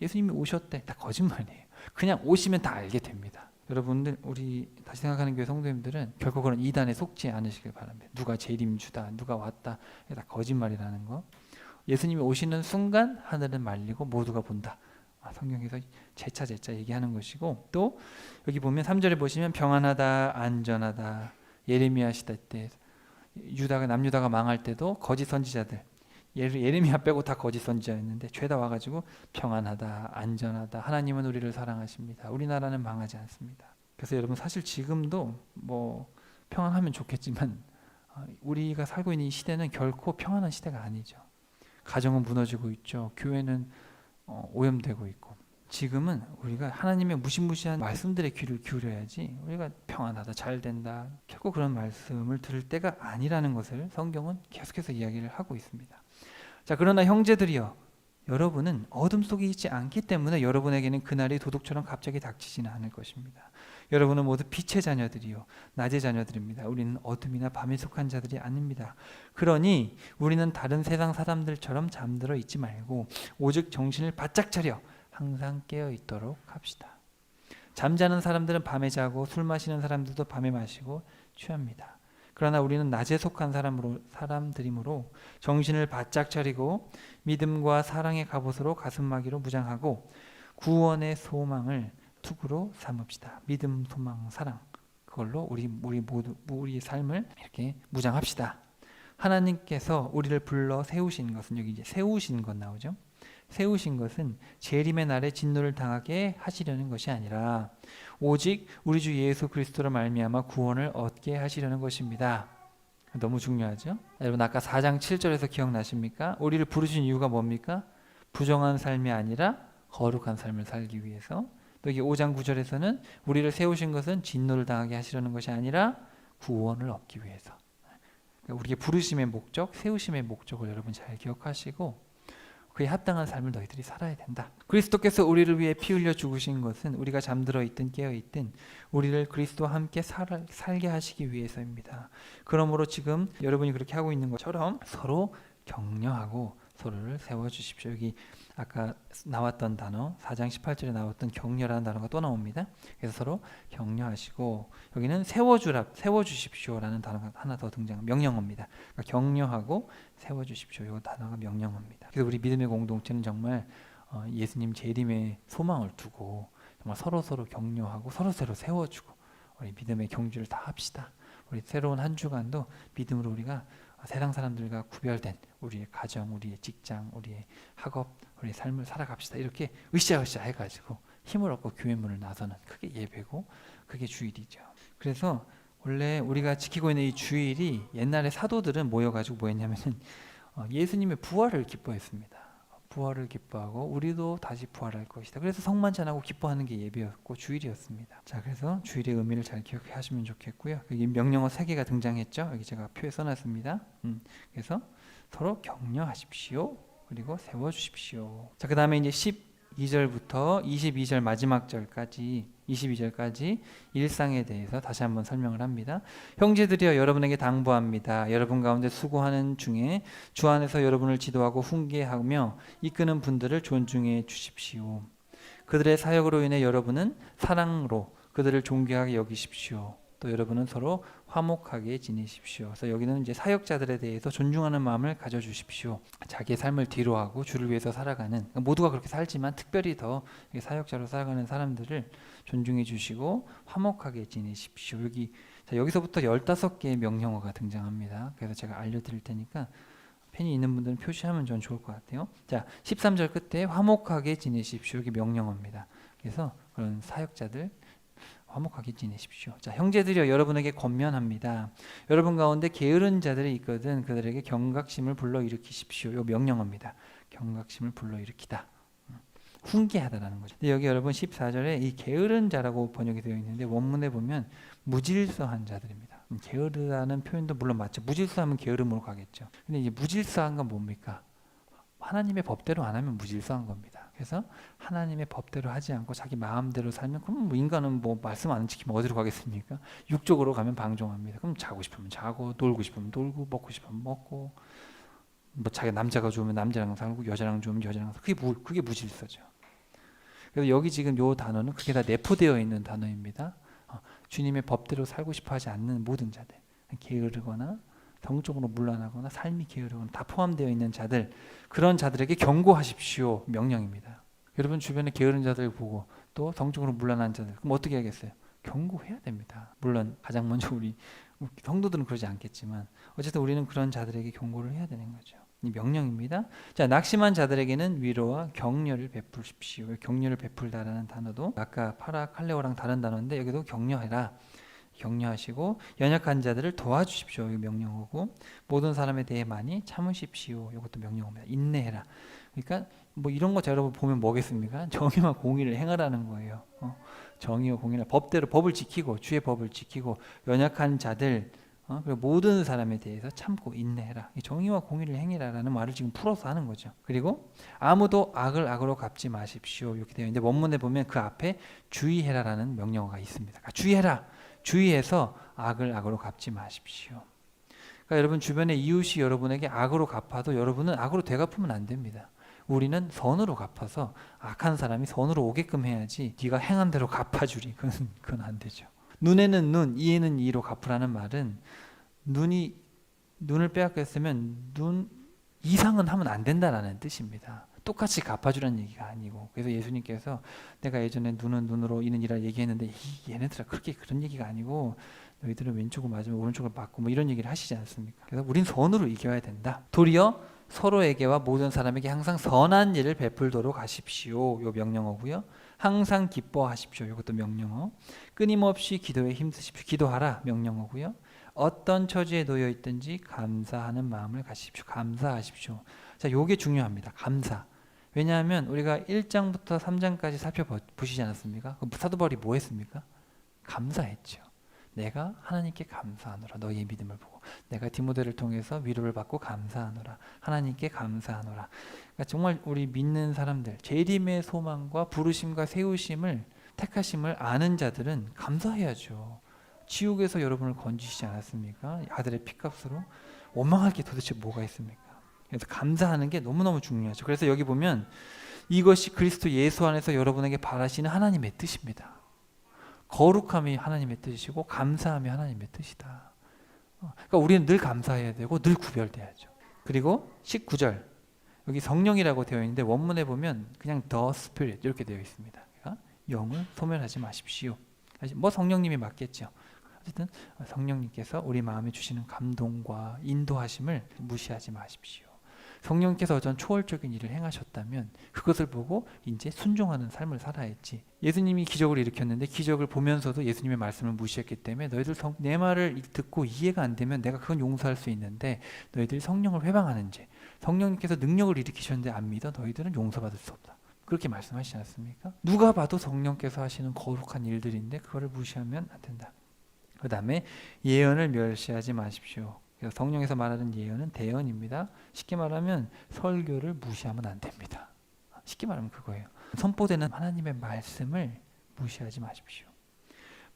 예수님이 오셨대. 다 거짓말이에요. 그냥 오시면 다 알게 됩니다. 여러분들, 우리 다시 생각하는 교회 성도님들은 결코 그런 이단에 속지 않으시길 바랍니다. 누가 재림주다, 누가 왔다, 이게 다 거짓말이라는 거. 예수님이 오시는 순간 하늘은 말리고 모두가 본다. 성경에서 재차 얘기하는 것이고, 또 여기 보면 3절에 보시면 평안하다, 안전하다. 예레미야 시대 때 남유다가 망할 때도 거짓 선지자들, 예레미야 빼고 다 거짓 선지자였는데 죄다 와가지고 평안하다, 안전하다, 하나님은 우리를 사랑하십니다, 우리나라는 망하지 않습니다. 그래서 여러분, 사실 지금도 뭐 평안하면 좋겠지만 우리가 살고 있는 이 시대는 결코 평안한 시대가 아니죠. 가정은 무너지고 있죠. 교회는 오염되고 있고. 지금은 우리가 하나님의 무시무시한 말씀들의 귀를 기울여야지, 우리가 평안하다, 잘 된다, 결코 그런 말씀을 들을 때가 아니라는 것을 성경은 계속해서 이야기를 하고 있습니다. 자, 그러나 형제들이여, 여러분은 어둠 속에 있지 않기 때문에 여러분에게는 그날이 도둑처럼 갑자기 닥치지는 않을 것입니다. 여러분은 모두 빛의 자녀들이요 낮의 자녀들입니다. 우리는 어둠이나 밤에 속한 자들이 아닙니다. 그러니 우리는 다른 세상 사람들처럼 잠들어 있지 말고 오직 정신을 바짝 차려 항상 깨어 있도록 합시다. 잠자는 사람들은 밤에 자고 술 마시는 사람들도 밤에 마시고 취합니다. 그러나 우리는 낮에 속한 사람들이므로 정신을 바짝 차리고 믿음과 사랑의 갑옷으로 가슴막이로 무장하고 구원의 소망을 투구로 삼읍시다. 믿음, 소망, 사랑, 그걸로 우리의 삶을 이렇게 무장합시다. 하나님께서 우리를 불러 세우신 것은, 여기 이제 세우신 것 나오죠. 세우신 것은 재림의 날에 진노를 당하게 하시려는 것이 아니라 오직 우리 주 예수 그리스도로 말미암아 구원을 얻게 하시려는 것입니다. 너무 중요하죠? 여러분, 아까 4장 7절에서 기억나십니까? 우리를 부르신 이유가 뭡니까? 부정한 삶이 아니라 거룩한 삶을 살기 위해서. 또 여기 5장 9절에서는 우리를 세우신 것은 진노를 당하게 하시려는 것이 아니라 구원을 얻기 위해서. 그러니까 우리의 부르심의 목적, 세우심의 목적을 여러분 잘 기억하시고 그에 합당한 삶을 너희들이 살아야 된다. 그리스도께서 우리를 위해 피 흘려 죽으신 것은 우리가 잠들어 있든 깨어 있든 우리를 그리스도와 함께 살게 하시기 위해서입니다. 그러므로 지금 여러분이 그렇게 하고 있는 것처럼 서로 격려하고 서로를 세워주십시오. 여기 아까 나왔던 단어 4장 18절에 나왔던 격려라는 단어가 또 나옵니다. 그래서 서로 격려하시고, 여기는 세워주십시오라는 단어가 하나 더 등장, 명령어입니다. 그러니까 격려하고 세워주십시오, 이 단어가 명령어입니다. 그래서 우리 믿음의 공동체는 정말 예수님 재림의 소망을 두고 정말 서로 격려하고 서로 세워주고 우리 믿음의 경주를 다 합시다. 우리 새로운 한 주간도 믿음으로 우리가 세상 사람들과 구별된 우리의 가정, 우리의 직장, 우리의 학업, 우리의 삶을 살아갑시다. 이렇게 으쌰으쌰 해가지고 힘을 얻고 교회 문을 나서는, 그게 예배고 그게 주일이죠. 그래서 원래 우리가 지키고 있는 이 주일이, 옛날에 사도들은 모여가지고 뭐 했냐면은 예수님의 부활을 기뻐했습니다. 부활을 기뻐하고 우리도 다시 부활할 것이다. 그래서 성만찬하고 기뻐하는 게 예배였고 주일이었습니다. 자, 그래서 주일의 의미를 잘 기억해 하시면 좋겠고요. 여기 명령어 3개가 등장했죠. 여기 제가 표에 써놨습니다. 그래서 서로 격려하십시오. 그리고 세워주십시오. 자, 그 다음에 이제 12절부터 22절 마지막 절까지 22절까지 일상에 대해서 다시 한번 설명을 합니다. 형제들이여, 여러분에게 당부합니다. 여러분 가운데 수고하는 중에 주 안에서 여러분을 지도하고 훈계하며 이끄는 분들을 존중해 주십시오. 그들의 사역으로 인해 여러분은 사랑으로 그들을 존귀하게 여기십시오. 또 여러분은 서로 화목하게 지내십시오. 그래서 여기는 이제 사역자들에 대해서 존중하는 마음을 가져주십시오. 자기의 삶을 뒤로하고 주를 위해서 살아가는, 그러니까 모두가 그렇게 살지만 특별히 더 사역자로 살아가는 사람들을 존중해 주시고 화목하게 지내십시오. 여기서부터 15개의 명령어가 등장합니다. 그래서 제가 알려드릴 테니까 펜이 있는 분들은 표시하면 전 좋을 것 같아요. 자, 13절 끝에 화목하게 지내십시오. 이게 명령어입니다. 그래서 그런 사역자들 화목하게 지내십시오. 자, 형제들이여, 여러분에게 권면합니다. 여러분 가운데 게으른 자들이 있거든 그들에게 경각심을 불러일으키십시오. 이 명령어입니다. 경각심을 불러일으키다, 훈계하다라는 거죠. 근데 여기 여러분 14절에 이 게으른 자라고 번역이 되어 있는데 원문에 보면 무질서한 자들입니다. 게으르다는 표현도 물론 맞죠. 무질서하면 게으름으로 가겠죠. 근데 이제 무질서한 건 뭡니까? 하나님의 법대로 안 하면 무질서한 겁니다. 그래서 하나님의 법대로 하지 않고 자기 마음대로 살면 그럼 뭐 인간은 뭐 말씀 안 지키면 어디로 가겠습니까? 육적으로 가면 방종합니다. 그럼 자고 싶으면 자고 놀고 싶으면 놀고 먹고 싶으면 먹고 뭐 자기 남자가 좋으면 남자랑 살고 여자랑 좋으면 여자랑 살고 그게 무질서죠. 그래서 여기 지금 요 단어는 그게 다 내포되어 있는 단어입니다. 주님의 법대로 살고 싶어 하지 않는 모든 자들, 게으르거나 성적으로 문란하거나 삶이 게으르거나 다 포함되어 있는 자들, 그런 자들에게 경고하십시오 명령입니다. 여러분 주변에 게으른 자들 보고 또 성적으로 문란한 자들 그럼 어떻게 하겠어요? 경고해야 됩니다. 물론 가장 먼저 우리 성도들은 그러지 않겠지만 어쨌든 우리는 그런 자들에게 경고를 해야 되는 거죠. 이 명령입니다. 자, 낙심한 자들에게는 위로와 격려를 베푸십시오. 격려를 베풀다라는 단어도 아까 파라칼레오랑 다른 단어인데 여기도 격려해라. 격려하시고 연약한 자들을 도와주십시오. 이 명령어고 모든 사람에 대해 많이 참으십시오. 이것도 명령어입니다. 인내해라. 그러니까 뭐 이런 거 여러분 보면 뭐겠습니까? 정의와 공의를 행하라는 거예요. 정의와 공의를 법대로 법을 지키고 주의 법을 지키고 연약한 자들 그리고 모든 사람에 대해서 참고 인내해라. 이 정의와 공의를 행해라라는 말을 지금 풀어서 하는 거죠. 그리고 아무도 악을 악으로 갚지 마십시오. 이렇게 되어 있는데 원문에 보면 그 앞에 주의해라라는 명령어가 있습니다. 그러니까 주의해라. 주의해서 악을 악으로 갚지 마십시오. 그러니까 여러분 주변에 이웃이 여러분에게 악으로 갚아도 여러분은 악으로 되갚으면 안 됩니다. 우리는 선으로 갚아서 악한 사람이 선으로 오게끔 해야지 네가 행한 대로 갚아주리. 그건 안 되죠. 눈에는 눈, 이에는 이로 갚으라는 말은 눈을 빼앗겼으면 눈 이상은 하면 안 된다라는 뜻입니다. 똑같이 갚아주라는 얘기가 아니고 그래서 예수님께서 내가 예전에 눈은 눈으로 이는 이라 얘기했는데 얘네들아 그런 얘기가 아니고 너희들은 왼쪽을 맞으면 오른쪽을 맞고 뭐 이런 얘기를 하시지 않습니까? 그래서 우린 선으로 이겨야 된다. 도리어 서로에게와 모든 사람에게 항상 선한 일을 베풀도록 하십시오. 요 명령어고요. 항상 기뻐하십시오. 이것도 명령어. 끊임없이 기도에 힘쓰십시오. 기도하라 명령어고요. 어떤 처지에 놓여 있든지 감사하는 마음을 가지십시오. 감사하십시오. 자, 요게 중요합니다. 감사. 왜냐하면 우리가 1장부터 3장까지 살펴보시지 않았습니까? 사도 바울이 뭐 했습니까? 감사했죠. 내가 하나님께 감사하노라. 너희의 믿음을 보고 내가 디모데를 통해서 위로를 받고 감사하노라. 하나님께 감사하노라. 그러니까 정말 우리 믿는 사람들 재림의 소망과 부르심과 세우심을 택하심을 아는 자들은 감사해야죠. 지옥에서 여러분을 건지시지 않았습니까? 아들의 피값으로. 원망할 게 도대체 뭐가 있습니까? 그래서 감사하는 게 너무너무 중요하죠. 그래서 여기 보면 이것이 그리스도 예수 안에서 여러분에게 바라시는 하나님의 뜻입니다. 거룩함이 하나님의 뜻이고 감사함이 하나님의 뜻이다. 그러니까 우리는 늘 감사해야 되고 늘 구별돼야죠. 그리고 19절 여기 성령이라고 되어 있는데 원문에 보면 그냥 the spirit 이렇게 되어 있습니다. 그러니까 영을 소멸하지 마십시오. 뭐 성령님이 맞겠죠. 어쨌든 성령님께서 우리 마음에 주시는 감동과 인도하심을 무시하지 마십시오. 성령께서 어떤 초월적인 일을 행하셨다면 그것을 보고 이제 순종하는 삶을 살아야지. 예수님이 기적을 일으켰는데 기적을 보면서도 예수님의 말씀을 무시했기 때문에 너희들 내 말을 듣고 이해가 안 되면 내가 그건 용서할 수 있는데 너희들이 성령을 회방하는지 성령님께서 능력을 일으키셨는데 안 믿어 너희들은 용서받을 수 없다. 그렇게 말씀하시지 않습니까? 누가 봐도 성령께서 하시는 거룩한 일들인데 그거를 무시하면 안 된다. 그 다음에 예언을 멸시하지 마십시오. 성령에서 말하는 예언은 대언입니다. 쉽게 말하면 설교를 무시하면 안 됩니다. 쉽게 말하면 그거예요. 선포되는 하나님의 말씀을 무시하지 마십시오.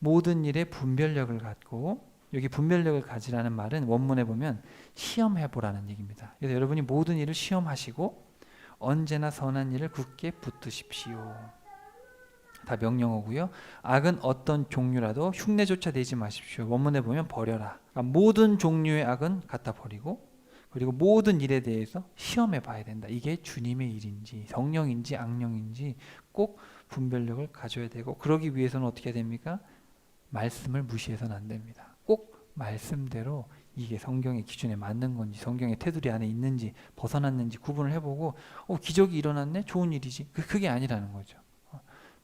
모든 일에 분별력을 갖고 여기 분별력을 가지라는 말은 원문에 보면 시험해보라는 얘기입니다. 그래서 여러분이 모든 일을 시험하시고 언제나 선한 일을 굳게 붙드십시오. 다 명령어고요. 악은 어떤 종류라도 흉내조차 내지 마십시오. 원문에 보면 버려라. 그러니까 모든 종류의 악은 갖다 버리고 그리고 모든 일에 대해서 시험해 봐야 된다. 이게 주님의 일인지 성령인지 악령인지 꼭 분별력을 가져야 되고 그러기 위해서는 어떻게 해야 됩니까? 말씀을 무시해서는 안 됩니다. 꼭 말씀대로 이게 성경의 기준에 맞는 건지 성경의 테두리 안에 있는지 벗어났는지 구분을 해보고 기적이 일어났네? 좋은 일이지. 그게 아니라는 거죠.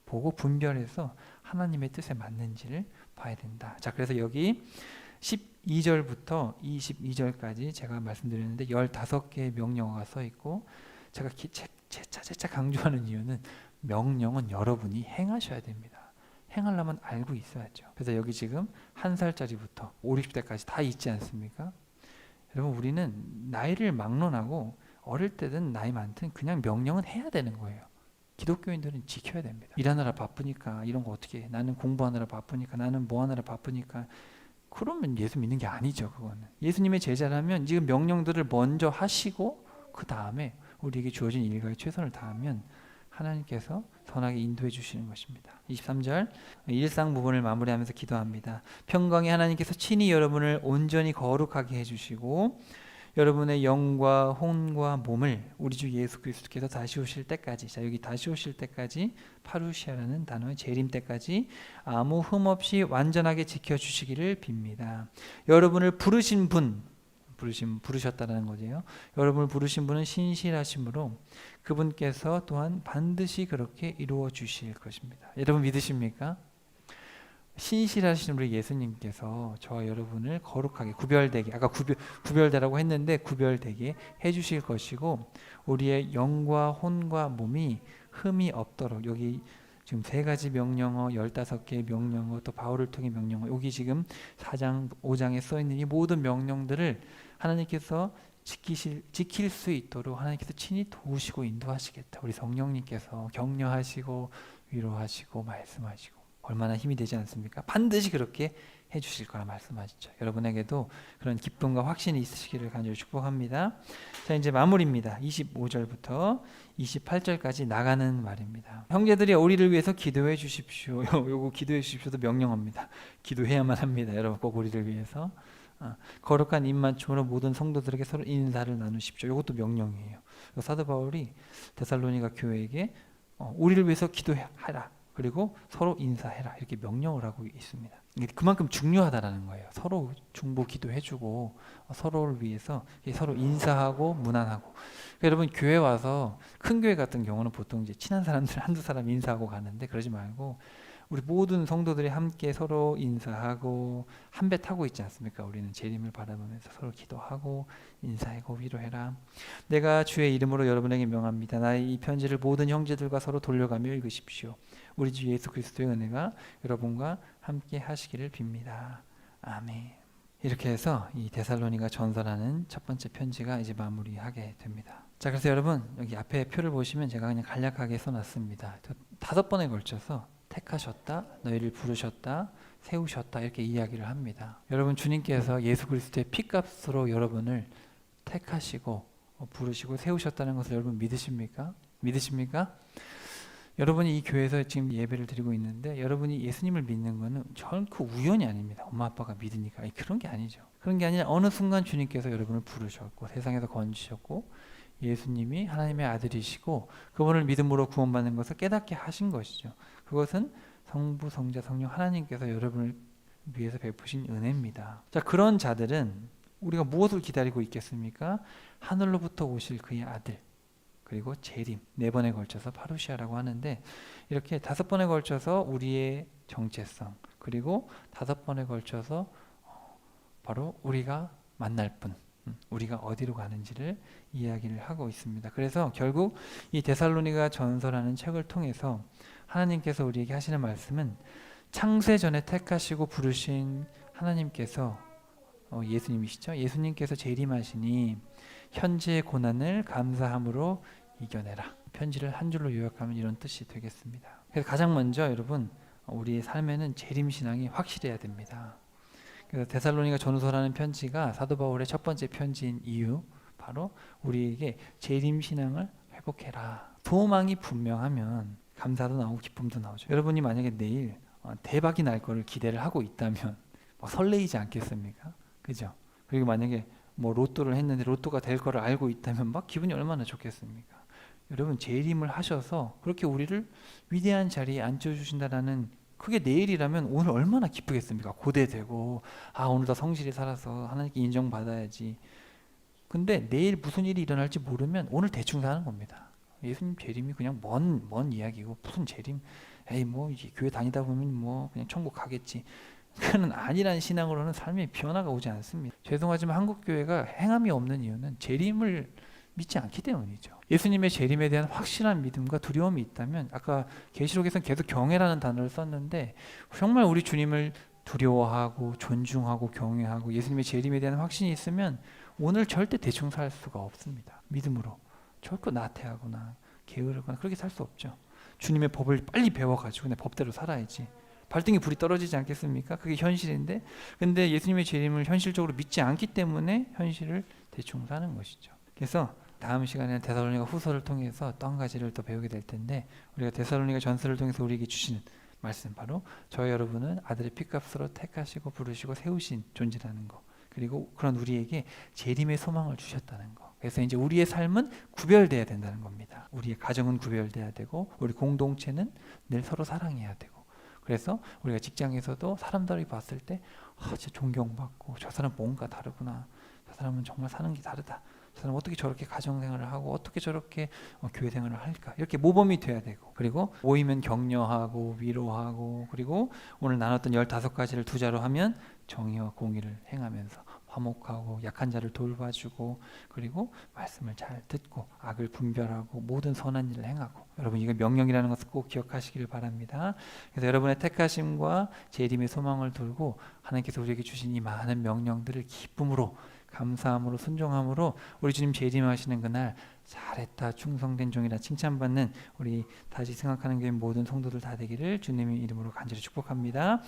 보고 분별해서 하나님의 뜻에 맞는지를 봐야 된다. 자, 그래서 여기 12절부터 22절까지 제가 말씀드렸는데 15개의 명령어가 써 있고 제가 재차 강조하는 이유는 명령은 여러분이 행하셔야 됩니다. 행하려면 알고 있어야죠. 그래서 여기 지금 1살짜리부터 5, 60대까지 다 있지 않습니까? 여러분 우리는 나이를 막론하고 어릴 때든 나이 많든 그냥 명령은 해야 되는 거예요. 기독교인들은 지켜야 됩니다. 일하느라 바쁘니까 이런 거 어떻게 해? 나는 공부하느라 바쁘니까, 나는 뭐 하느라 바쁘니까. 그러면 예수 믿는 게 아니죠. 그거는 예수님의 제자라면 지금 명령들을 먼저 하시고 그 다음에 우리에게 주어진 일과에 최선을 다하면 하나님께서 선하게 인도해 주시는 것입니다. 23절 일상 부분을 마무리하면서 기도합니다. 평강의 하나님께서 친히 여러분을 온전히 거룩하게 해주시고 여러분의 영과 혼과 몸을 우리 주 예수 그리스도께서 다시 오실 때까지, 자 여기 다시 오실 때까지 파루시아라는 단어의 재림 때까지 아무 흠 없이 완전하게 지켜주시기를 빕니다. 여러분을 부르셨다는 거죠. 여러분을 부르신 분은 신실하심으로 그분께서 또한 반드시 그렇게 이루어 주실 것입니다. 여러분 믿으십니까? 신실하신 우리 예수님께서 저와 여러분을 거룩하게 구별되게, 아까 구별되라고 했는데 구별되게 해주실 것이고 우리의 영과 혼과 몸이 흠이 없도록, 여기 지금 3가지 명령어, 15개의 명령어, 또 바울을 통해 명령어, 여기 지금 4장, 5장에 써있는 이 모든 명령들을 하나님께서 지킬 수 있도록 하나님께서 친히 도우시고 인도하시겠다. 우리 성령님께서 격려하시고 위로하시고 말씀하시고 얼마나 힘이 되지 않습니까? 반드시 그렇게 해주실 거라 말씀하시죠. 여러분에게도 그런 기쁨과 확신이 있으시기를 간절히 축복합니다. 자 이제 마무리입니다. 25절부터 28절까지 나가는 말입니다. 형제들이 우리를 위해서 기도해 주십시오. 요거 기도해 주십시오도 명령합니다. 기도해야만 합니다. 여러분 꼭 우리를 위해서 거룩한 입맞춤으로 모든 성도들에게 서로 인사를 나누십시오. 이것도 명령이에요. 사도 바울이 데살로니가 교회에게 우리를 위해서 기도하라. 그리고 서로 인사해라 이렇게 명령을 하고 있습니다. 그만큼 중요하다라는 거예요. 서로 중보 기도해주고 서로를 위해서 서로 인사하고 문안하고. 그러니까 여러분 교회 와서 큰 교회 같은 경우는 보통 이제 친한 사람들 한두 사람 인사하고 가는데 그러지 말고 우리 모든 성도들이 함께 서로 인사하고 한 배 타고 있지 않습니까? 우리는 재림을 바라보면서 서로 기도하고 인사하고 위로해라. 내가 주의 이름으로 여러분에게 명합니다. 나의 이 편지를 모든 형제들과 서로 돌려가며 읽으십시오. 우리 주 예수 그리스도의 은혜가 여러분과 함께 하시기를 빕니다. 아멘. 이렇게 해서 이 데살로니가 전서라는 첫 번째 편지가 이제 마무리하게 됩니다. 자, 그래서 여러분 여기 앞에 표를 보시면 제가 그냥 간략하게 써놨습니다. 5번에 걸쳐서 택하셨다, 너희를 부르셨다, 세우셨다 이렇게 이야기를 합니다. 여러분 주님께서 예수 그리스도의 피값으로 여러분을 택하시고 부르시고 세우셨다는 것을 여러분 믿으십니까? 믿으십니까? 여러분이 이 교회에서 지금 예배를 드리고 있는데 여러분이 예수님을 믿는 것은 결코 우연이 아닙니다. 엄마 아빠가 믿으니까 그런 게 아니죠. 그런 게 아니라 어느 순간 주님께서 여러분을 부르셨고 세상에서 건지셨고 예수님이 하나님의 아들이시고 그분을 믿음으로 구원받는 것을 깨닫게 하신 것이죠. 그것은 성부, 성자, 성령 하나님께서 여러분을 위해서 베푸신 은혜입니다. 자, 그런 자들은 우리가 무엇을 기다리고 있겠습니까? 하늘로부터 오실 그의 아들 그리고 재림 4번에 걸쳐서 파루시아라고 하는데 이렇게 5번에 걸쳐서 우리의 정체성 그리고 5번에 걸쳐서 바로 우리가 만날 분 우리가 어디로 가는지를 이야기를 하고 있습니다. 그래서 결국 이 데살로니가 전서라는 책을 통해서 하나님께서 우리에게 하시는 말씀은 창세 전에 택하시고 부르신 하나님께서 예수님이시죠. 예수님께서 재림하시니 현재의 고난을 감사함으로 이겨내라. 편지를 한 줄로 요약하면 이런 뜻이 되겠습니다. 그래서 가장 먼저 여러분 우리의 삶에는 재림신앙이 확실해야 됩니다. 그래서 데살로니가 전서라는 편지가 사도 바울의 첫 번째 편지인 이유 바로 우리에게 재림신앙을 회복해라. 소망이 분명하면 감사도 나오고 기쁨도 나오죠. 여러분이 만약에 내일 대박이 날 거를 기대를 하고 있다면 설레이지 않겠습니까? 그죠? 그리고 만약에 로또를 했는데 로또가 될 거를 알고 있다면 기분이 얼마나 좋겠습니까? 여러분 재림을 하셔서 그렇게 우리를 위대한 자리에 앉혀주신다라는 그게 내일이라면 오늘 얼마나 기쁘겠습니까? 고대되고 오늘 더 성실히 살아서 하나님께 인정받아야지. 근데 내일 무슨 일이 일어날지 모르면 오늘 대충 사는 겁니다. 예수님 재림이 그냥 먼 이야기고 무슨 재림? 이제 교회 다니다 보면 그냥 천국 가겠지. 그는 아니란 신앙으로는 삶의 변화가 오지 않습니다. 죄송하지만 한국 교회가 행함이 없는 이유는 재림을 믿지 않기 때문이죠. 예수님의 재림에 대한 확실한 믿음과 두려움이 있다면 아까 계시록에서는 계속 경외라는 단어를 썼는데 정말 우리 주님을 두려워하고 존중하고 경외하고 예수님의 재림에 대한 확신이 있으면 오늘 절대 대충 살 수가 없습니다. 믿음으로. 절대 나태하거나 게으르거나 그렇게 살 수 없죠. 주님의 법을 빨리 배워가지고 내 법대로 살아야지. 발등에 불이 떨어지지 않겠습니까? 그게 현실인데, 근데 예수님의 재림을 현실적으로 믿지 않기 때문에 현실을 대충 사는 것이죠. 그래서 다음 시간에는 데살로니가 후서를 통해서 또 한 가지를 또 배우게 될 텐데, 우리가 데살로니가 전서를 통해서 우리에게 주시는 말씀, 바로 저희 여러분은 아들의 피값으로 택하시고 부르시고 세우신 존재라는 거, 그리고 그런 우리에게 재림의 소망을 주셨다는 거. 그래서 이제 우리의 삶은 구별돼야 된다는 겁니다. 우리의 가정은 구별돼야 되고, 우리 공동체는 늘 서로 사랑해야 되고, 그래서 우리가 직장에서도 사람들이 봤을 때 진짜 존경받고, 저 사람 뭔가 다르구나, 저 사람은 정말 사는 게 다르다, 저 사람 어떻게 저렇게 가정생활을 하고 어떻게 저렇게 교회 생활을 할까, 이렇게 모범이 돼야 되고, 그리고 모이면 격려하고 위로하고, 그리고 오늘 나눴던 15가지를 투자로 하면 정의와 공의를 행하면서 화목하고 약한 자를 돌봐주고, 그리고 말씀을 잘 듣고 악을 분별하고 모든 선한 일을 행하고. 여러분, 이거 명령이라는 것을 꼭 기억하시기를 바랍니다. 그래서 여러분의 택하심과 재림의 소망을 두고 하나님께서 우리에게 주신 이 많은 명령들을 기쁨으로, 감사함으로, 순종함으로 우리 주님 재림하시는 그날 잘했다, 충성된 종이라 칭찬받는 우리 다시 생각하는 교회 모든 성도들 다 되기를 주님의 이름으로 간절히 축복합니다.